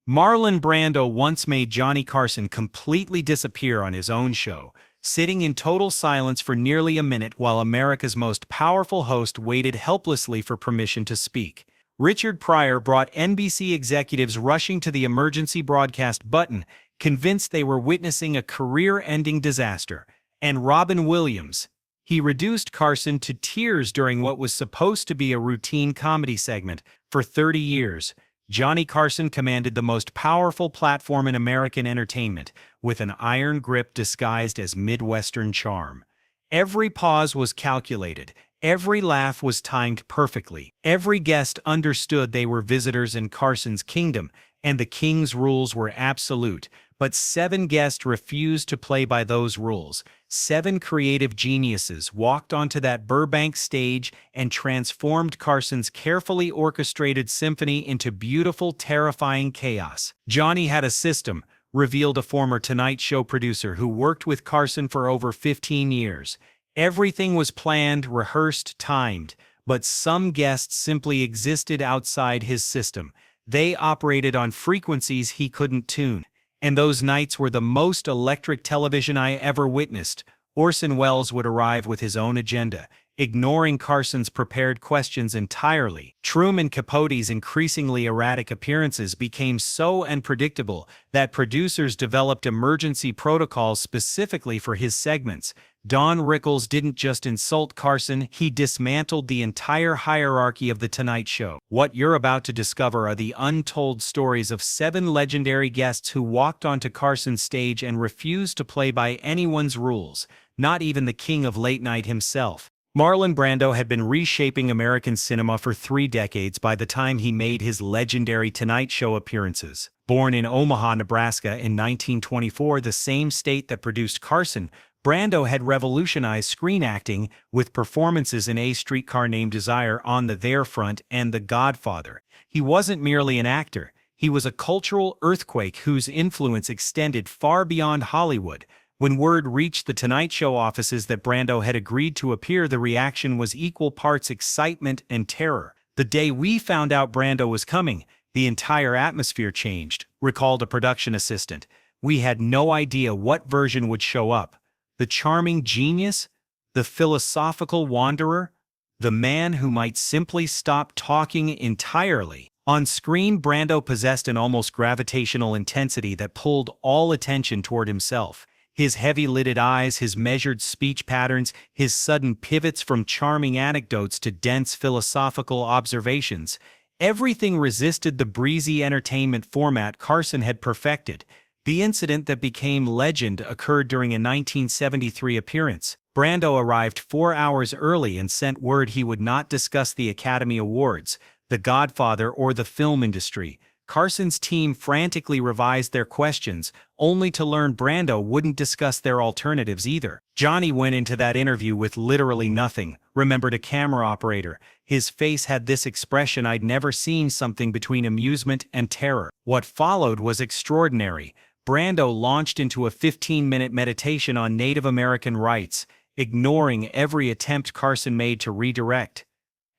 Marlon Brando once made Johnny Carson completely disappear on his own show, sitting in total silence for nearly a minute while America's most powerful host waited helplessly for permission to speak. Richard Pryor brought NBC executives rushing to the emergency broadcast button, convinced they were witnessing a career-ending disaster. And Robin Williams. He reduced Carson to tears during what was supposed to be a routine comedy segment. For 30 years, Johnny Carson commanded the most powerful platform in American entertainment, with an iron grip disguised as Midwestern charm. Every pause was calculated, every laugh was timed perfectly, every guest understood they were visitors in Carson's kingdom, and the king's rules were absolute. But 7 guests refused to play by those rules. 7 creative geniuses walked onto that Burbank stage and transformed Carson's carefully orchestrated symphony into beautiful, terrifying chaos. Johnny had a system, revealed a former Tonight Show producer who worked with Carson for over 15 years. Everything was planned, rehearsed, timed, but some guests simply existed outside his system. They operated on frequencies he couldn't tune. And those nights were the most electric television I ever witnessed. Orson Welles would arrive with his own agenda, ignoring Carson's prepared questions entirely. Truman Capote's increasingly erratic appearances became so unpredictable that producers developed emergency protocols specifically for his segments. Don Rickles didn't just insult Carson, he dismantled the entire hierarchy of The Tonight Show. What you're about to discover are the untold stories of 7 legendary guests who walked onto Carson's stage and refused to play by anyone's rules, not even the king of late night himself. Marlon Brando had been reshaping American cinema for 3 decades by the time he made his legendary Tonight Show appearances. Born in Omaha, Nebraska in 1924, the same state that produced Carson, Brando had revolutionized screen acting with performances in A Streetcar Named Desire, On the There Front, and The Godfather. He wasn't merely an actor, he was a cultural earthquake whose influence extended far beyond Hollywood. When word reached the Tonight Show offices that Brando had agreed to appear, the reaction was equal parts excitement and terror. "The day we found out Brando was coming, the entire atmosphere changed," recalled a production assistant. "We had no idea what version would show up. The charming genius? The philosophical wanderer? The man who might simply stop talking entirely?" On screen, Brando possessed an almost gravitational intensity that pulled all attention toward himself. His heavy-lidded eyes, his measured speech patterns, his sudden pivots from charming anecdotes to dense philosophical observations, everything resisted the breezy entertainment format Carson had perfected. The incident that became legend occurred during a 1973 appearance. Brando arrived 4 hours early and sent word he would not discuss the Academy Awards, The Godfather, or the film industry. Carson's team frantically revised their questions, only to learn Brando wouldn't discuss their alternatives either. Johnny went into that interview with literally nothing, remembered a camera operator. His face had this expression I'd never seen, something between amusement and terror. What followed was extraordinary. Brando launched into a 15-minute meditation on Native American rights, ignoring every attempt Carson made to redirect.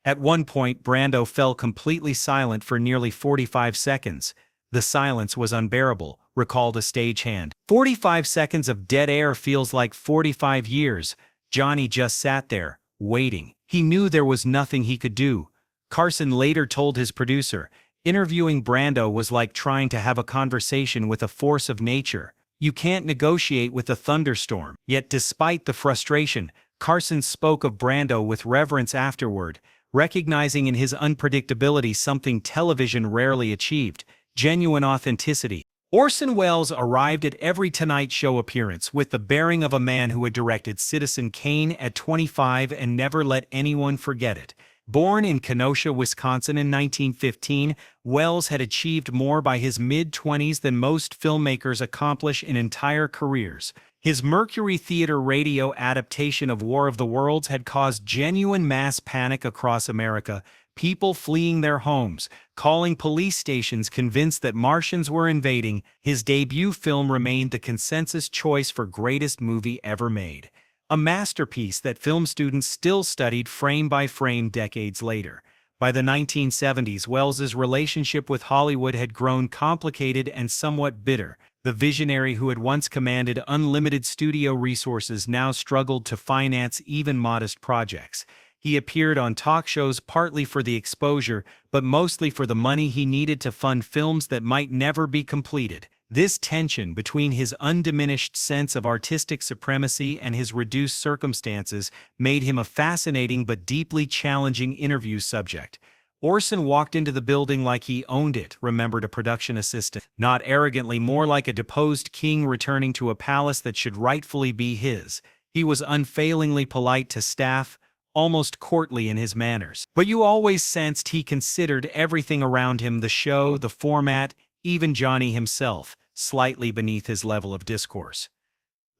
At one point, Brando fell completely silent for nearly 45 seconds. "The silence was unbearable," recalled a stagehand. 45 seconds of dead air feels like 45 years. Johnny just sat there, waiting. He knew there was nothing he could do. Carson later told his producer, "Interviewing Brando was like trying to have a conversation with a force of nature. You can't negotiate with a thunderstorm." Yet despite the frustration, Carson spoke of Brando with reverence afterward, recognizing in his unpredictability something television rarely achieved: genuine authenticity. Orson Welles arrived at every Tonight Show appearance with the bearing of a man who had directed Citizen Kane at 25 and never let anyone forget it. Born in Kenosha, Wisconsin in 1915, Welles had achieved more by his mid-20s than most filmmakers accomplish in entire careers. His Mercury Theater radio adaptation of War of the Worlds had caused genuine mass panic across America, people fleeing their homes, calling police stations convinced that Martians were invading. His debut film remained the consensus choice for greatest movie ever made. A masterpiece that film students still studied frame by frame decades later. By the 1970s, Welles's relationship with Hollywood had grown complicated and somewhat bitter. The visionary who had once commanded unlimited studio resources now struggled to finance even modest projects. He appeared on talk shows partly for the exposure, but mostly for the money he needed to fund films that might never be completed. This tension between his undiminished sense of artistic supremacy and his reduced circumstances made him a fascinating but deeply challenging interview subject. Orson walked into the building like he owned it, remembered a production assistant. Not arrogantly, more like a deposed king returning to a palace that should rightfully be his. He was unfailingly polite to staff, almost courtly in his manners. But you always sensed he considered everything around him, the show, the format, even Johnny himself, slightly beneath his level of discourse.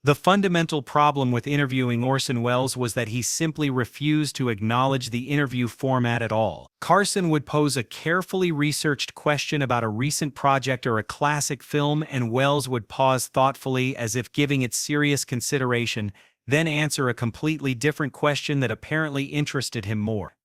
The fundamental problem with interviewing Orson Welles was that he simply refused to acknowledge the interview format at all. Carson would pose a carefully researched question about a recent project or a classic film, and Welles would pause thoughtfully as if giving it serious consideration, then answer a completely different question that apparently interested him more.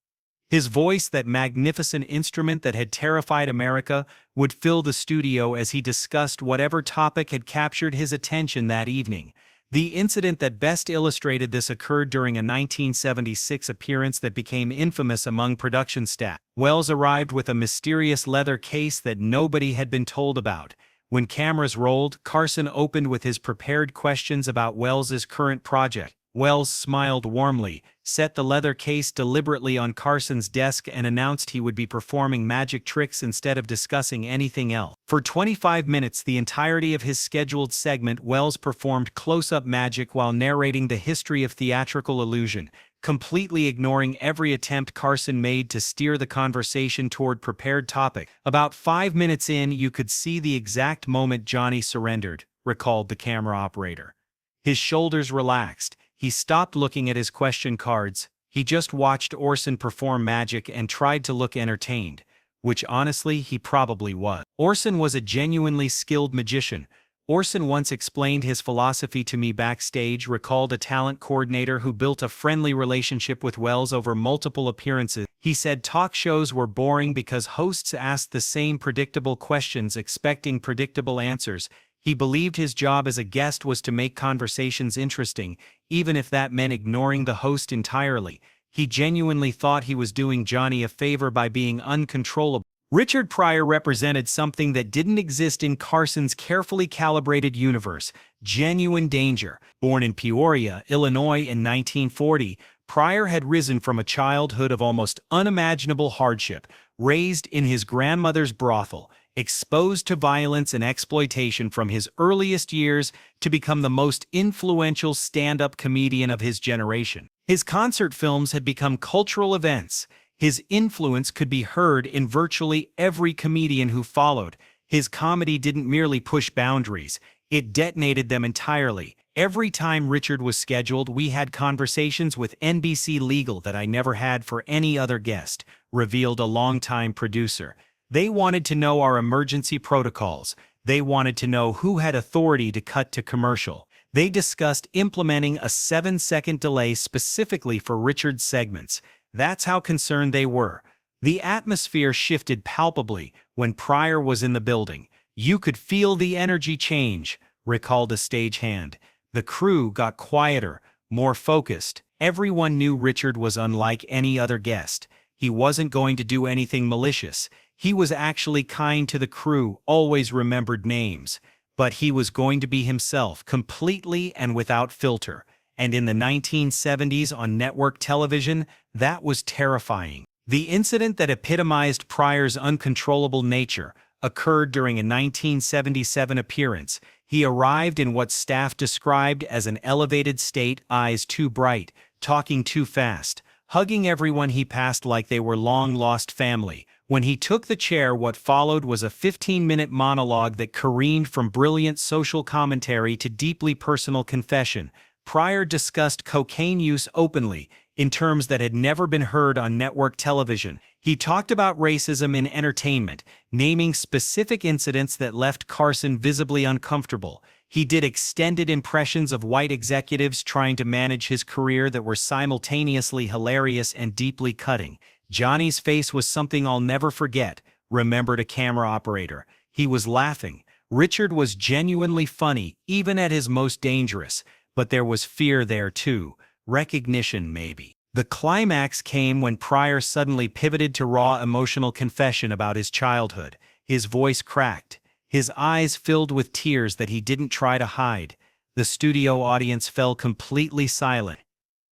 His voice, that magnificent instrument that had terrified America, would fill the studio as he discussed whatever topic had captured his attention that evening. The incident that best illustrated this occurred during a 1976 appearance that became infamous among production staff. Welles arrived with a mysterious leather case that nobody had been told about. When cameras rolled, Carson opened with his prepared questions about Welles's current project. Welles smiled warmly, set the leather case deliberately on Carson's desk, and announced he would be performing magic tricks instead of discussing anything else. For 25 minutes, the entirety of his scheduled segment, Welles performed close-up magic while narrating the history of theatrical illusion, completely ignoring every attempt Carson made to steer the conversation toward prepared topic. About 5 minutes in, you could see the exact moment Johnny surrendered, recalled the camera operator. His shoulders relaxed. He stopped looking at his question cards. He just watched Orson perform magic and tried to look entertained, which honestly he probably was. Orson was a genuinely skilled magician. Orson once explained his philosophy to me backstage, recalled a talent coordinator who built a friendly relationship with Welles over multiple appearances. He said talk shows were boring because hosts asked the same predictable questions expecting predictable answers. He believed his job as a guest was to make conversations interesting, even if that meant ignoring the host entirely. He genuinely thought he was doing Johnny a favor by being uncontrollable. Richard Pryor represented something that didn't exist in Carson's carefully calibrated universe: genuine danger. Born in Peoria, Illinois in 1940, Pryor had risen from a childhood of almost unimaginable hardship, raised in his grandmother's brothel, exposed to violence and exploitation from his earliest years, to become the most influential stand-up comedian of his generation. His concert films had become cultural events. His influence could be heard in virtually every comedian who followed. His comedy didn't merely push boundaries, it detonated them entirely. Every time Richard was scheduled, we had conversations with NBC Legal that I never had for any other guest, revealed a longtime producer. They wanted to know our emergency protocols. They wanted to know who had authority to cut to commercial. They discussed implementing a 7-second delay specifically for Richard's segments. That's how concerned they were. The atmosphere shifted palpably when Pryor was in the building. You could feel the energy change, recalled a stagehand. The crew got quieter, more focused. Everyone knew Richard was unlike any other guest. He wasn't going to do anything malicious. He was actually kind to the crew, always remembered names. But he was going to be himself, completely and without filter. And in the 1970s on network television, that was terrifying. The incident that epitomized Pryor's uncontrollable nature occurred during a 1977 appearance. He arrived in what staff described as an elevated state, eyes too bright, talking too fast, hugging everyone he passed like they were long-lost family. When he took the chair, what followed was a 15-minute monologue that careened from brilliant social commentary to deeply personal confession. Pryor discussed cocaine use openly, in terms that had never been heard on network television. He talked about racism in entertainment, naming specific incidents that left Carson visibly uncomfortable. He did extended impressions of white executives trying to manage his career that were simultaneously hilarious and deeply cutting. Johnny's face was something I'll never forget, remembered a camera operator. He was laughing. Richard was genuinely funny, even at his most dangerous, but there was fear there too. Recognition, maybe. The climax came when Pryor suddenly pivoted to raw emotional confession about his childhood. His voice cracked. His eyes filled with tears that he didn't try to hide. The studio audience fell completely silent.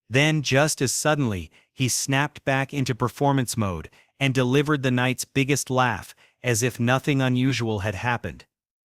Then, just as suddenly, he snapped back into performance mode and delivered the night's biggest laugh, as if nothing unusual had happened.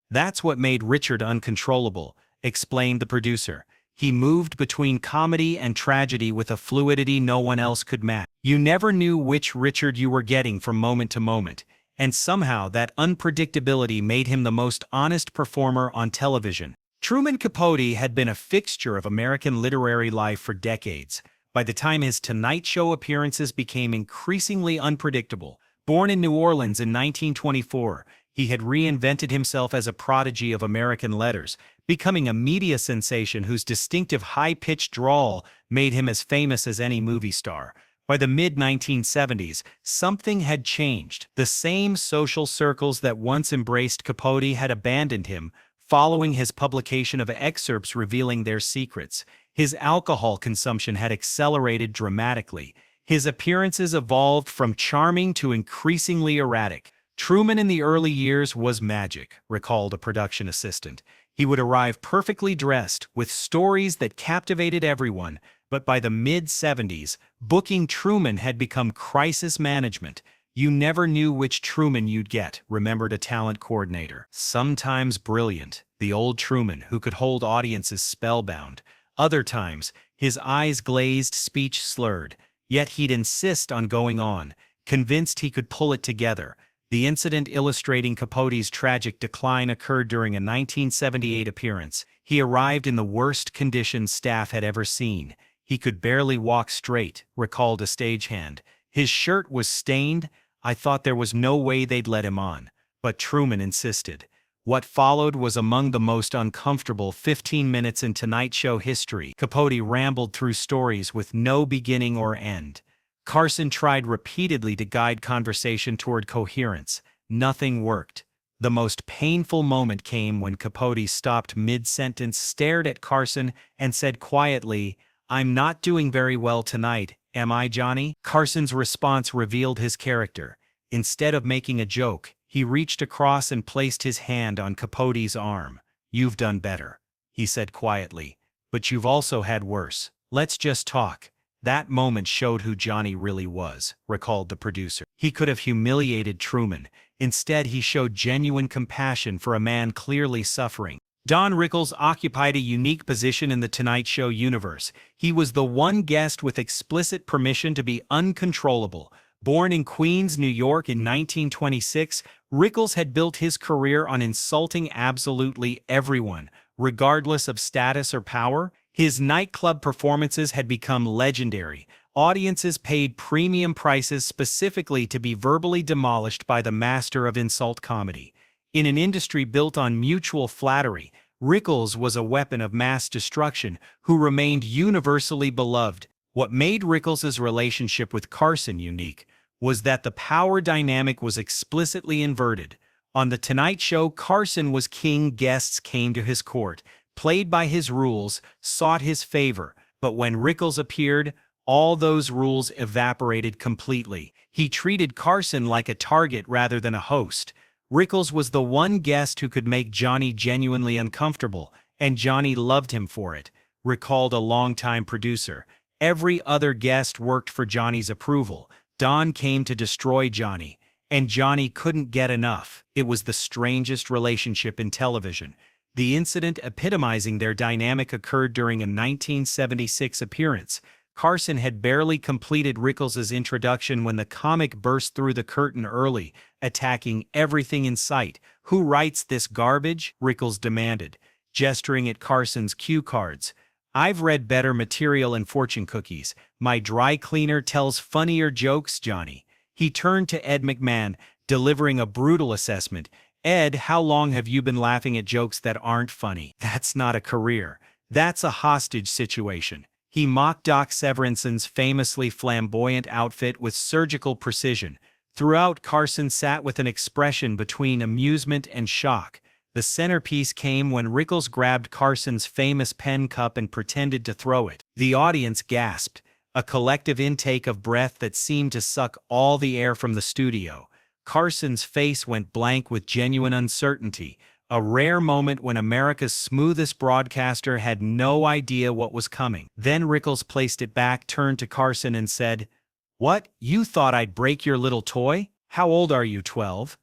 "That's what made Richard uncontrollable," explained the producer. "He moved between comedy and tragedy with a fluidity no one else could match. You never knew which Richard you were getting from moment to moment, and somehow that unpredictability made him the most honest performer on television." Truman Capote had been a fixture of American literary life for decades. By the time his Tonight Show appearances became increasingly unpredictable, born in New Orleans in 1924, he had reinvented himself as a prodigy of American letters, becoming a media sensation whose distinctive high-pitched drawl made him as famous as any movie star. By the mid-1970s, something had changed. The same social circles that once embraced Capote had abandoned him, following his publication of excerpts revealing their secrets. His alcohol consumption had accelerated dramatically. His appearances evolved from charming to increasingly erratic. "Truman in the early years was magic," recalled a production assistant. "He would arrive perfectly dressed, with stories that captivated everyone, but by the mid-70s, booking Truman had become crisis management. You never knew which Truman you'd get," remembered a talent coordinator. "Sometimes brilliant, the old Truman who could hold audiences spellbound. Other times, his eyes glazed, speech slurred. Yet he'd insist on going on, convinced he could pull it together." The incident illustrating Capote's tragic decline occurred during a 1978 appearance. He arrived in the worst conditions staff had ever seen. "He could barely walk straight," recalled a stagehand. "His shirt was stained. I thought there was no way they'd let him on." But Truman insisted. What followed was among the most uncomfortable 15 minutes in Tonight Show history. Capote rambled through stories with no beginning or end. Carson tried repeatedly to guide conversation toward coherence. Nothing worked. The most painful moment came when Capote stopped mid-sentence, stared at Carson, and said quietly, "I'm not doing very well tonight, am I, Johnny?" Carson's response revealed his character. Instead of making a joke, he reached across and placed his hand on Capote's arm. "You've done better," he said quietly, "but you've also had worse. Let's just talk." That moment showed who Johnny really was, recalled the producer. He could have humiliated Truman. Instead, he showed genuine compassion for a man clearly suffering. Don Rickles occupied a unique position in the Tonight Show universe. He was the one guest with explicit permission to be uncontrollable. Born in Queens, New York in 1926, Rickles had built his career on insulting absolutely everyone, regardless of status or power. His nightclub performances had become legendary. Audiences paid premium prices specifically to be verbally demolished by the master of insult comedy. In an industry built on mutual flattery, Rickles was a weapon of mass destruction who remained universally beloved. What made Rickles' relationship with Carson unique was that the power dynamic was explicitly inverted. On The Tonight Show, Carson was king. Guests came to his court, played by his rules, sought his favor. But when Rickles appeared, all those rules evaporated completely. He treated Carson like a target rather than a host. Rickles was the one guest who could make Johnny genuinely uncomfortable, and Johnny loved him for it, recalled a longtime producer. Every other guest worked for Johnny's approval. Don came to destroy Johnny, and Johnny couldn't get enough. It was the strangest relationship in television. The incident epitomizing their dynamic occurred during a 1976 appearance. Carson had barely completed Rickles' introduction when the comic burst through the curtain early, attacking everything in sight. "Who writes this garbage?" Rickles demanded, gesturing at Carson's cue cards. "I've read better material and fortune cookies. My dry cleaner tells funnier jokes, Johnny." He turned to Ed McMahon, delivering a brutal assessment. "Ed, how long have you been laughing at jokes that aren't funny? That's not a career. That's a hostage situation." He mocked Doc Severinsen's famously flamboyant outfit with surgical precision. Throughout, Carson sat with an expression between amusement and shock. The centerpiece came when Rickles grabbed Carson's famous pen cup and pretended to throw it. The audience gasped, a collective intake of breath that seemed to suck all the air from the studio. Carson's face went blank with genuine uncertainty, a rare moment when America's smoothest broadcaster had no idea what was coming. Then Rickles placed it back, turned to Carson and said, "What, you thought I'd break your little toy? How old are you, 12?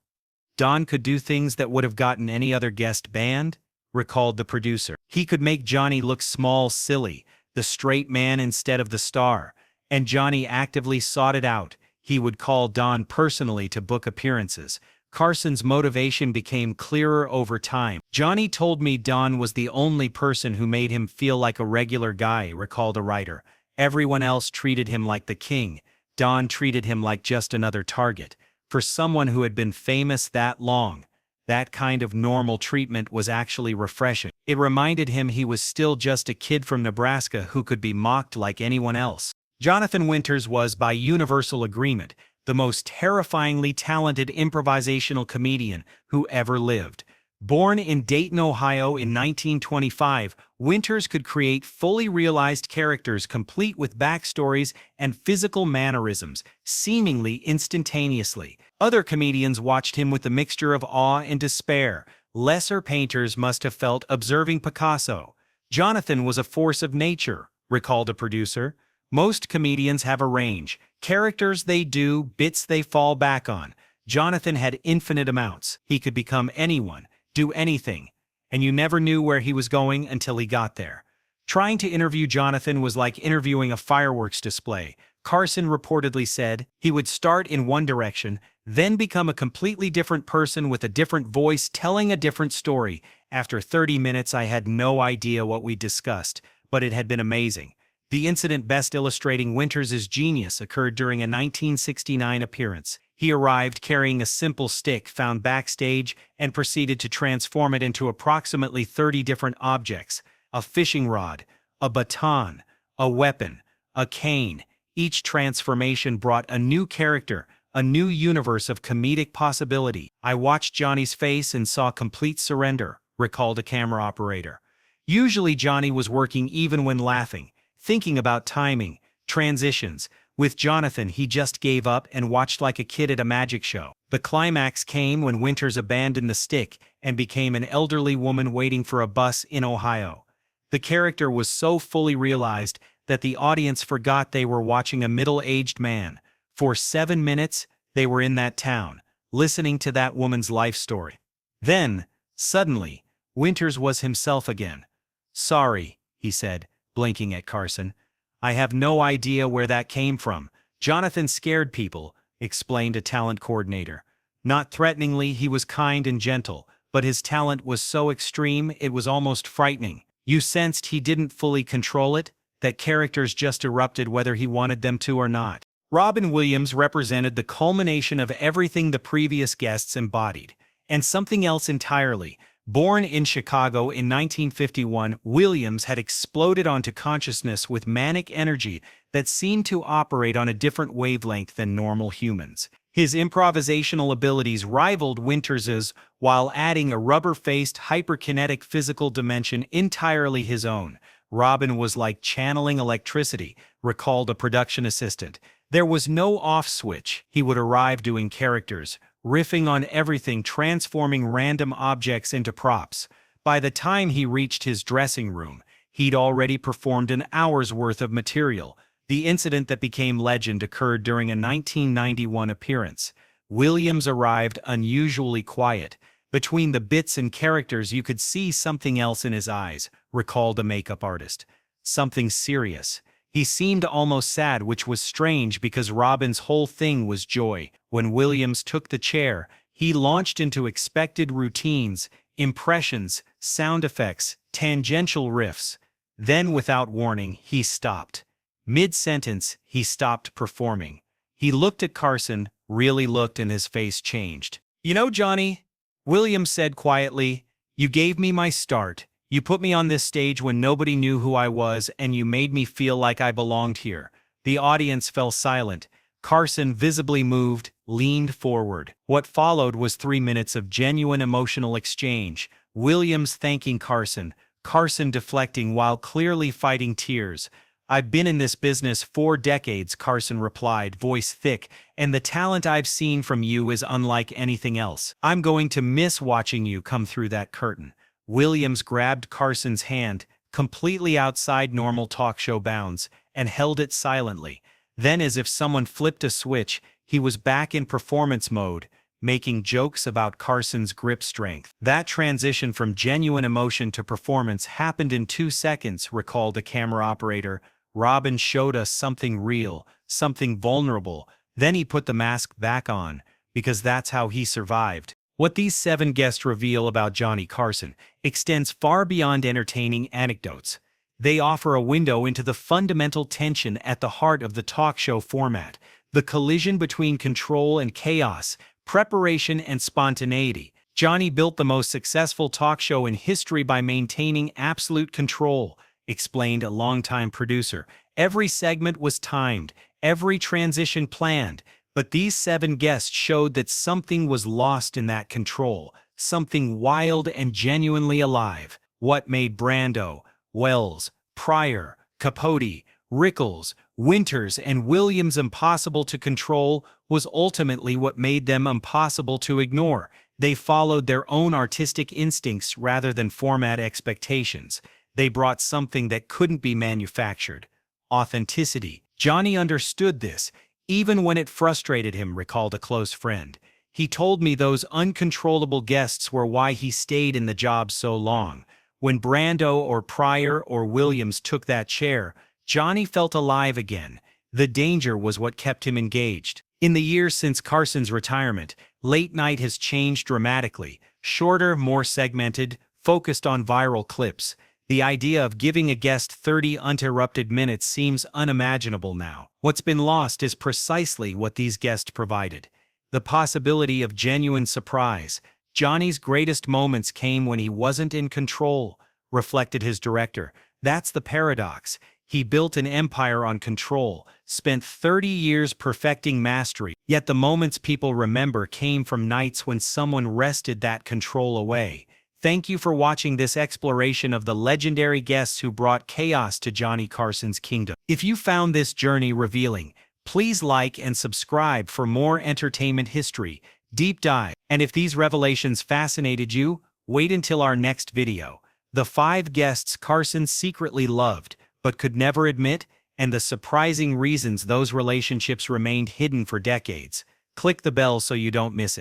Don could do things that would have gotten any other guest banned," recalled the producer. He could make Johnny look small, silly, the straight man instead of the star, and Johnny actively sought it out. He would call Don personally to book appearances. Carson's motivation became clearer over time. "Johnny told me Don was the only person who made him feel like a regular guy," recalled a writer. "Everyone else treated him like the king. Don treated him like just another target." For someone who had been famous that long, that kind of normal treatment was actually refreshing. It reminded him he was still just a kid from Nebraska who could be mocked like anyone else. Jonathan Winters was, by universal agreement, the most terrifyingly talented improvisational comedian who ever lived. Born in Dayton, Ohio in 1925, Winters could create fully realized characters complete with backstories and physical mannerisms, seemingly instantaneously. Other comedians watched him with a mixture of awe and despair. Lesser painters must have felt observing Picasso. "Jonathan was a force of nature," recalled a producer. "Most comedians have a range. Characters they do, bits they fall back on. Jonathan had infinite amounts. He could become anyone, do anything, and you never knew where he was going until he got there." Trying to interview Jonathan was like interviewing a fireworks display. Carson reportedly said he would start in one direction, then become a completely different person with a different voice telling a different story. "After 30 minutes, I had no idea what we discussed, but it had been amazing." The incident best illustrating Winters' genius occurred during a 1969 appearance. He arrived carrying a simple stick found backstage and proceeded to transform it into approximately 30 different objects: a fishing rod, a baton, a weapon, a cane. Each transformation brought a new character, a new universe of comedic possibility. "I watched Johnny's face and saw complete surrender," recalled a camera operator. Usually Johnny was working even when laughing, thinking about timing, transitions. With Jonathan, he just gave up and watched like a kid at a magic show. The climax came when Winters abandoned the stick and became an elderly woman waiting for a bus in Ohio. The character was so fully realized that the audience forgot they were watching a middle-aged man. For 7 minutes, they were in that town, listening to that woman's life story. Then, suddenly, Winters was himself again. "Sorry," he said, blinking at Carson. "I have no idea where that came from. Jonathan scared people," explained a talent coordinator. Not threateningly, he was kind and gentle, but his talent was so extreme it was almost frightening. You sensed he didn't fully control it, that characters just erupted whether he wanted them to or not. Robin Williams represented the culmination of everything the previous guests embodied, and something else entirely. Born in Chicago in 1951, Williams had exploded onto consciousness with manic energy that seemed to operate on a different wavelength than normal humans. His improvisational abilities rivaled Winters's while adding a rubber-faced, hyperkinetic physical dimension entirely his own. Robin was like channeling electricity, recalled a production assistant. There was no off switch. He would arrive doing characters, riffing on everything, transforming random objects into props. By the time he reached his dressing room, he'd already performed an hour's worth of material. The incident that became legend occurred during a 1991 appearance. Williams arrived unusually quiet. Between the bits and characters you could see something else in his eyes, recalled a makeup artist. Something serious. He seemed almost sad, which was strange because Robin's whole thing was joy. When Williams took the chair, he launched into expected routines, impressions, sound effects, tangential riffs. Then, without warning, he stopped. Mid-sentence, he stopped performing. He looked at Carson, really looked, and his face changed. "You know, Johnny," Williams said quietly, "you gave me my start. You put me on this stage when nobody knew who I was, and you made me feel like I belonged here." The audience fell silent. Carson, visibly moved, leaned forward. What followed was 3 minutes of genuine emotional exchange. Williams thanking Carson, Carson deflecting while clearly fighting tears. "I've been in this business 4 decades," Carson replied, voice thick, "and the talent I've seen from you is unlike anything else. I'm going to miss watching you come through that curtain." Williams grabbed Carson's hand, completely outside normal talk show bounds, and held it silently. Then, as if someone flipped a switch, he was back in performance mode, making jokes about Carson's grip strength. "That transition from genuine emotion to performance happened in 2 seconds," recalled a camera operator. "Robin showed us something real, something vulnerable. Then he put the mask back on, because that's how he survived." What these 7 guests reveal about Johnny Carson extends far beyond entertaining anecdotes. They offer a window into the fundamental tension at the heart of the talk show format, the collision between control and chaos, preparation and spontaneity. "Johnny built the most successful talk show in history by maintaining absolute control," explained a longtime producer. "Every segment was timed, every transition planned. But these 7 guests showed that something was lost in that control, something wild and genuinely alive. What made Brando, Welles, Pryor, Capote, Rickles, Winters, and Williams impossible to control was ultimately what made them impossible to ignore. They followed their own artistic instincts rather than format expectations. They brought something that couldn't be manufactured: authenticity. Johnny understood this, even when it frustrated him," recalled a close friend. "He told me those uncontrollable guests were why he stayed in the job so long. When Brando or Pryor or Williams took that chair, Johnny felt alive again. The danger was what kept him engaged." In the years since Carson's retirement, late night has changed dramatically. Shorter, more segmented, focused on viral clips. The idea of giving a guest 30 uninterrupted minutes seems unimaginable now. What's been lost is precisely what these guests provided: the possibility of genuine surprise. "Johnny's greatest moments came when he wasn't in control," reflected his director. "That's the paradox. He built an empire on control, spent 30 years perfecting mastery, yet the moments people remember came from nights when someone wrested that control away." Thank you for watching this exploration of the legendary guests who brought chaos to Johnny Carson's kingdom. If you found this journey revealing, please like and subscribe for more entertainment history deep dive. And if these revelations fascinated you, wait until our next video: the 5 guests Carson secretly loved but could never admit, and the surprising reasons those relationships remained hidden for decades. Click the bell so you don't miss it.